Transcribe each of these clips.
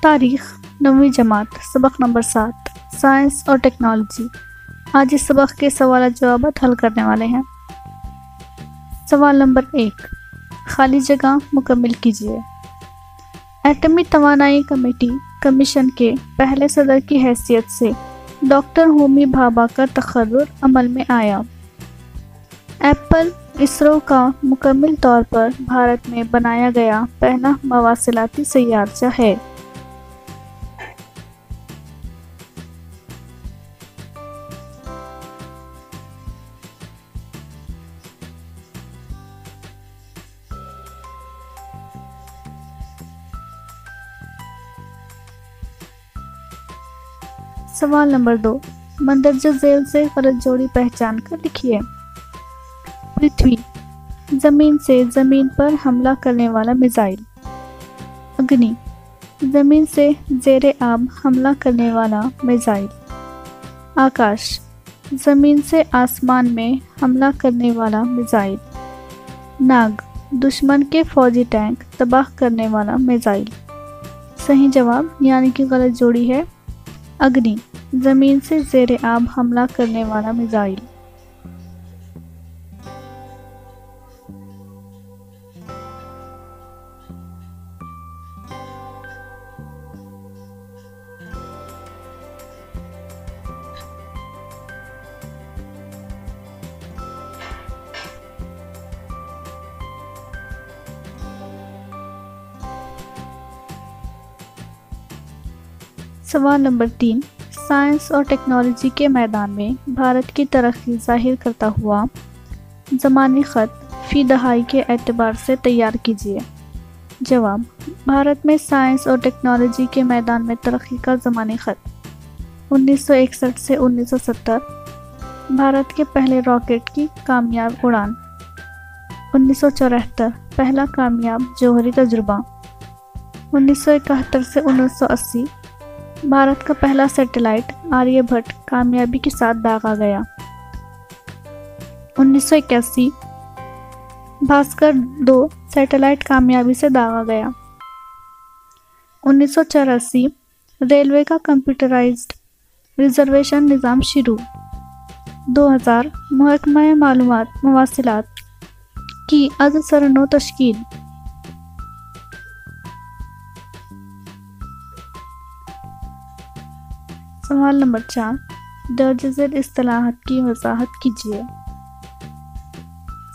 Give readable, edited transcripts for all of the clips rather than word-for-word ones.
تاریخ 9ویں جماعت سبق نمبر 7 سائنس اور ٹیکنالوجی۔ آج اس سبق کے سوالات جوابات حل کرنے والے ہیں۔ سوال نمبر 1، خالی جگہ مکمل کیجیے۔ ایٹمی توانائی کمیشن کے پہلے صدر کی حیثیت سے ڈاکٹر ہومی بھابھا کا تقرر عمل میں آیا۔ ایپل اسرو کا مکمل طور پر بھارت میں بنایا گیا پہلا مواصلاتی سیارچہ ہے۔ سوال نمبر 2، مندرجہ ذیل سے غلط جوڑی پہچان کر لکھیے۔ پرتھوی، زمین سے زمین پر حملہ کرنے والا میزائل۔ اگنی، زمین سے زیر آب حملہ کرنے والا میزائل۔ آکاش، زمین سے آسمان میں حملہ کرنے والا میزائل۔ ناگ، دشمن کے فوجی ٹینک تباہ کرنے والا میزائل۔ صحیح جواب یعنی کہ غلط جوڑی ہے اگنی، زمین سے زیر آب حملہ کرنے والا میزائل۔ سوال نمبر 3، سائنس اور ٹیکنالوجی کے میدان میں بھارت کی ترقی ظاہر کرتا ہوا زمانی خط فی دہائی کے اعتبار سے تیار کیجیے۔ جواب، بھارت میں سائنس اور ٹیکنالوجی کے میدان میں ترقی کا زمانی خط 1961 سے 1970، بھارت کے پہلے راکٹ کی کامیاب اڑان 1974، پہلا کامیاب جوہری تجربہ 1971 سے 1980، بھارت کا پہلا سیٹلائٹ آریہ بھٹ کامیابی کے ساتھ داغا گیا 1981، بھاسکر 2 سیٹلائٹ کامیابی سے داغا گیا 1984، ریلوے کا کمپیوٹرائزڈ ریزرویشن نظام شروع 2000، محکمہ معلومات مواصلات کی از سر نو تشکیل۔ سوال نمبر 4، درج ذیل اصطلاحات کی وضاحت کیجیے۔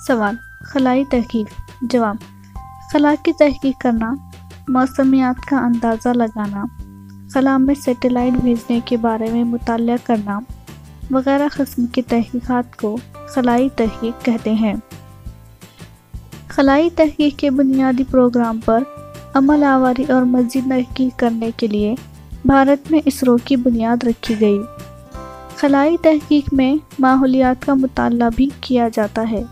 سوال، خلائی تحقیق۔ جواب، خلا کی تحقیق کرنا، موسمیات کا اندازہ لگانا، خلا میں سیٹلائٹ بھیجنے کے بارے میں مطالعہ کرنا وغیرہ قسم کی تحقیقات کو خلائی تحقیق کہتے ہیں۔ خلائی تحقیق کے بنیادی پروگرام پر عمل آوری اور مزید تحقیق کرنے کے لیے بھارت میں اسرو کی بنیاد رکھی گئی۔ خلائی تحقیق میں ماحولیات کا مطالعہ بھی کیا جاتا ہے۔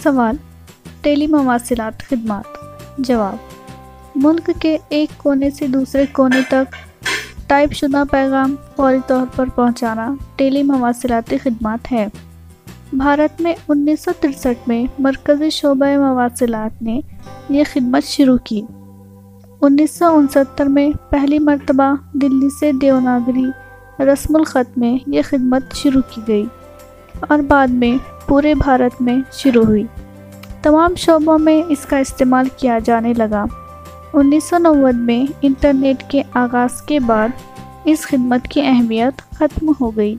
سوال، ٹیلی مواصلات خدمات۔ جواب، ملک کے ایک کونے سے دوسرے کونے تک ٹائپ شدہ پیغام فوری طور پر پہنچانا ٹیلی مواصلاتی خدمات ہے۔ بھارت میں 1963 میں مرکزی شعبہ مواصلات نے یہ خدمت شروع کی۔ 1969 میں پہلی مرتبہ دلی سے دیوناگری رسم الخط میں یہ خدمت شروع کی گئی اور بعد میں پورے بھارت میں شروع ہوئی۔ تمام شعبوں میں اس کا استعمال کیا جانے لگا۔ 1990 میں انٹرنیٹ کے آغاز کے بعد اس خدمت کی اہمیت ختم ہو گئی۔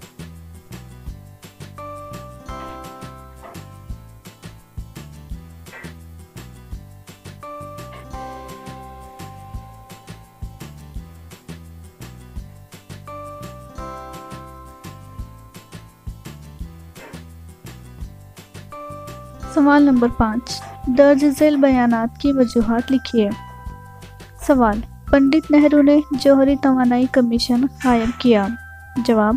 سوال نمبر 5، درج ذیل بیانات کی وجوہات لکھیے۔ سوال، پنڈت نہرو نے جوہری توانائی کمیشن قائم کیا۔ جواب،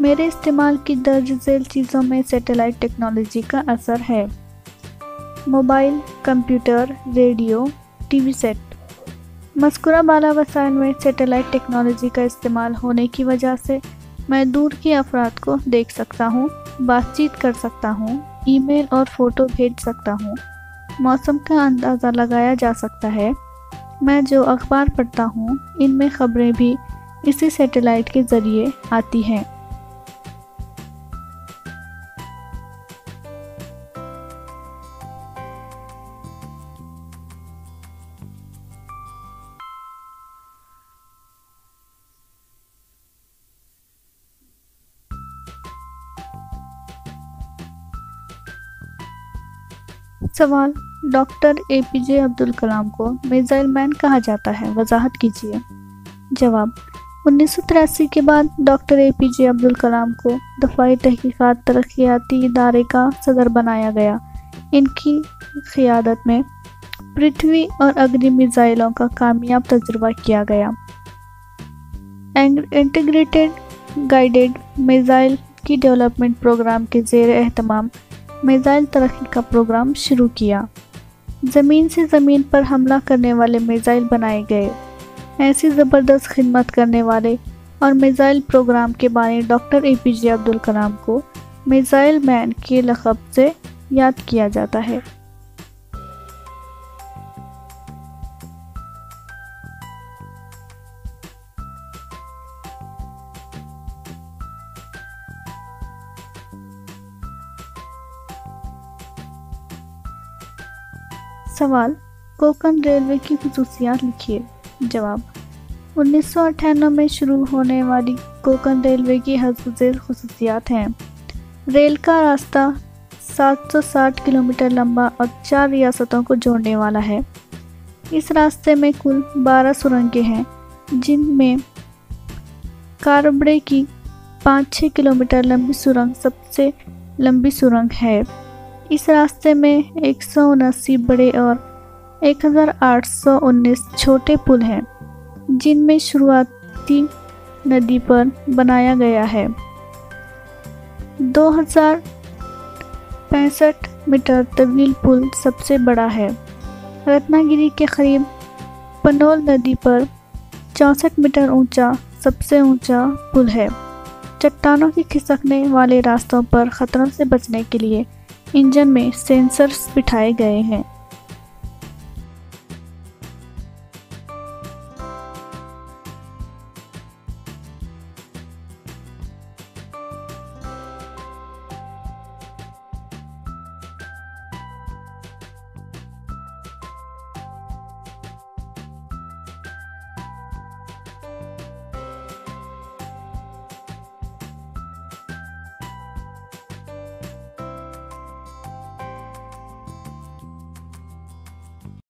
میرے استعمال کی درج ذیل چیزوں میں سیٹلائٹ ٹیکنالوجی کا اثر ہے۔ Mobile, computer, radio, TV set. مذکورہ بالا وسائل میں سیٹلائٹ ٹیکنالوجی کا استعمال ہونے کی وجہ سے میں دور کے افراد کو دیکھ سکتا ہوں، بات چیت کر سکتا ہوں، ای میل اور فوٹو بھیج سکتا ہوں، موسم کا اندازہ لگایا جا سکتا ہے۔ میں جو اخبار پڑھتا ہوں ان میں خبریں بھی اسی سیٹلائٹ کے ذریعے آتی ہیں۔ سوال: ڈاکٹر اے پی جے عبدالکلام کو میزائل مین کہا جاتا ہے، وضاحت کیجیے۔ جواب: 1983 کے بعد ڈاکٹر اے پی جے عبدالکلام کو دفاعی تحقیقات ترقیاتی ادارے کا صدر بنایا گیا۔ ان کی قیادت میں پرتھوی اور اگنی میزائلوں کا کامیاب تجربہ کیا گیا۔ انٹیگریٹڈ گائیڈڈ میزائل کی ڈیولپمنٹ پروگرام کے زیر اہتمام میزائل ترقی کا پروگرام شروع کیا۔ زمین سے زمین پر حملہ کرنے والے میزائل بنائے گئے۔ ایسی زبردست خدمت کرنے والے اور میزائل پروگرام کے بانی ڈاکٹر اے پی جے عبدالکلام کو میزائل مین کے لقب سے یاد کیا جاتا ہے۔ سوال: کوکن ریلوے کی خصوصیات لکھیے۔ جواب: 1998 میں شروع ہونے والی کوکن ریلوے کی حسب ذیل خصوصیات ہیں۔ ریل کا راستہ 760 کلومیٹر لمبا اور 4 ریاستوں کو جوڑنے والا ہے۔ اس راستے میں کل 12 سرنگیں ہیں، جن میں کاربڑے کی 5-6 کلومیٹر لمبی سرنگ سب سے لمبی سرنگ ہے۔ اس راستے میں 179 بڑے اور 1819 چھوٹے پل ہیں، جن میں شروعاتی ندی پر بنایا گیا ہے۔ 2065 میٹر طویل پل سب سے بڑا ہے۔ رتنا گیری کے قریب پنول ندی پر 64 میٹر اونچا سب سے اونچا پل ہے۔ چٹانوں کے کھسکنے والے راستوں پر خطروں سے بچنے کے لیے انجن میں سینسرز بٹھائے گئے ہیں۔